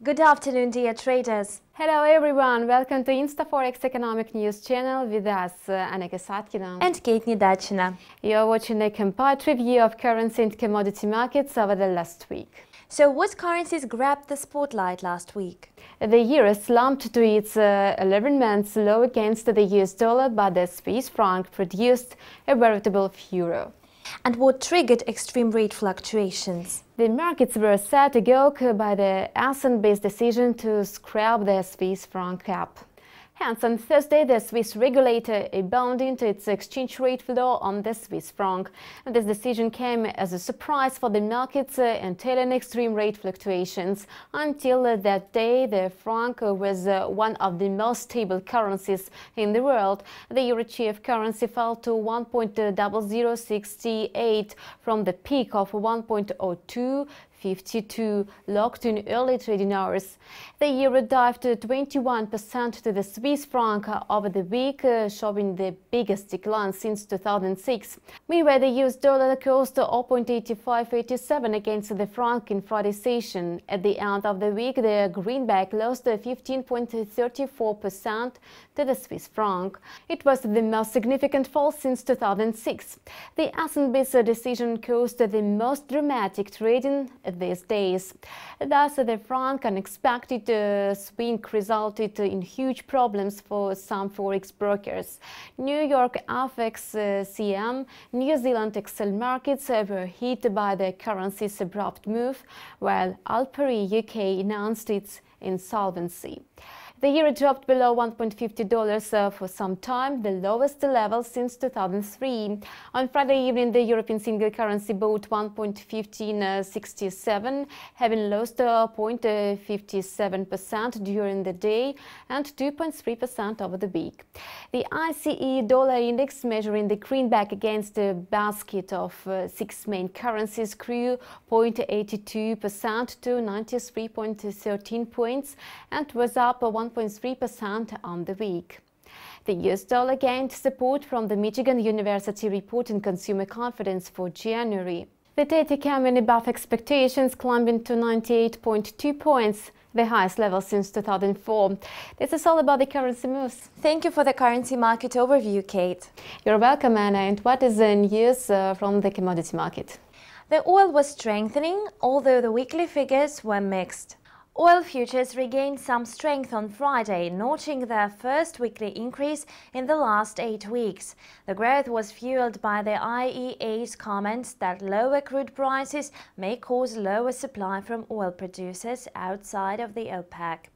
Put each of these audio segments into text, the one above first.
Good afternoon, dear traders. Hello everyone, welcome to InstаФорекс economic news channel with us, Anna Kasatkina and Kate Nidachina. You're watching a compared review of currency and commodity markets over the last week. So what currencies grabbed the spotlight last week? The euro slumped to its 11-month low against the US dollar, but the Swiss franc produced a veritable furor. And what triggered extreme rate fluctuations? The markets were set agog by the S&P's decision to scrap the Swiss franc cap. Hence, on Thursday, the Swiss regulator abandoned its exchange rate floor on the Swiss franc. And this decision came as a surprise for the markets, entailing extreme rate fluctuations. Until that day, the franc was one of the most stable currencies in the world. The euro chief currency fell to 1.0068 from the peak of 1.0252 locked in early trading hours. The euro dived 21% to the Swiss franc over the week, showing the biggest decline since 2006. Meanwhile, the US dollar closed 0.8587 against the franc in Friday's session. At the end of the week, the greenback lost 15.34% to the Swiss franc. It was the most significant fall since 2006. The S&P's decision caused the most dramatic trading these days. Thus, the franc unexpected swing resulted in huge problems for some Forex brokers. New York FX CM, New Zealand Excel markets were hit by the currency's abrupt move, while Alperi UK announced its insolvency. The euro dropped below $1.50 for some time, the lowest level since 2003. On Friday evening, the European single currency bought 1.1567, having lost 0.57% during the day and 2.3% over the week. The ICE dollar index, measuring the greenback against a basket of 6 main currencies, grew 0.82% to 93.13 points and was up 1.3% on the week. The US dollar gained support from the Michigan University report on consumer confidence for January. The data came in above expectations, climbing to 98.2 points, the highest level since 2004. This is all about the currency moves. Thank you for the currency market overview, Kate. You're welcome, Anna. And what is the news from the commodity market? The oil was strengthening, although the weekly figures were mixed. Oil futures regained some strength on Friday, notching their first weekly increase in the last 8 weeks. The growth was fueled by the IEA's comments that lower crude prices may cause lower supply from oil producers outside of the OPEC.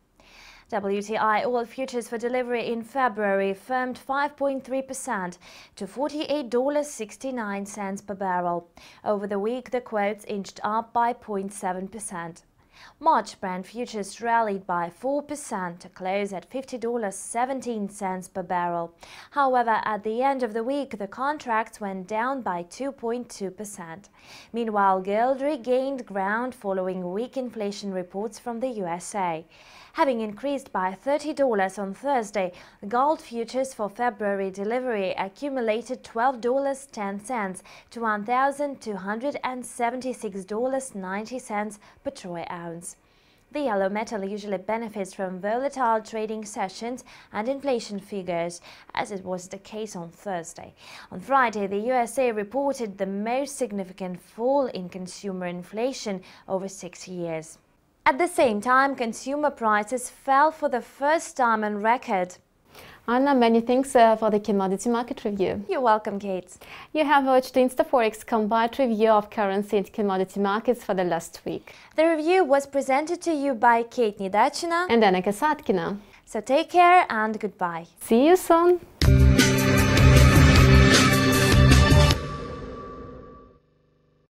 WTI oil futures for delivery in February firmed 5.3% to $48.69 per barrel. Over the week, the quotes inched up by 0.7%. March Brent futures rallied by 4% to close at $50.17 per barrel. However, at the end of the week, the contracts went down by 2.2%. Meanwhile, gold regained ground following weak inflation reports from the USA. Having increased by $30 on Thursday, gold futures for February delivery accumulated $12.10 to $1,276.90 per troy ounce. The yellow metal usually benefits from volatile trading sessions and inflation figures, as it was the case on Thursday. On Friday, the USA reported the most significant fall in consumer inflation over 6 years. At the same time, consumer prices fell for the first time on record. Anna, many thanks for the commodity market review. You're welcome, Kate. You have watched the InstаForекс combined review of currency and commodity markets for the last week. The review was presented to you by Kate Nidachina and Anna Kasatkina. So take care and goodbye. See you soon.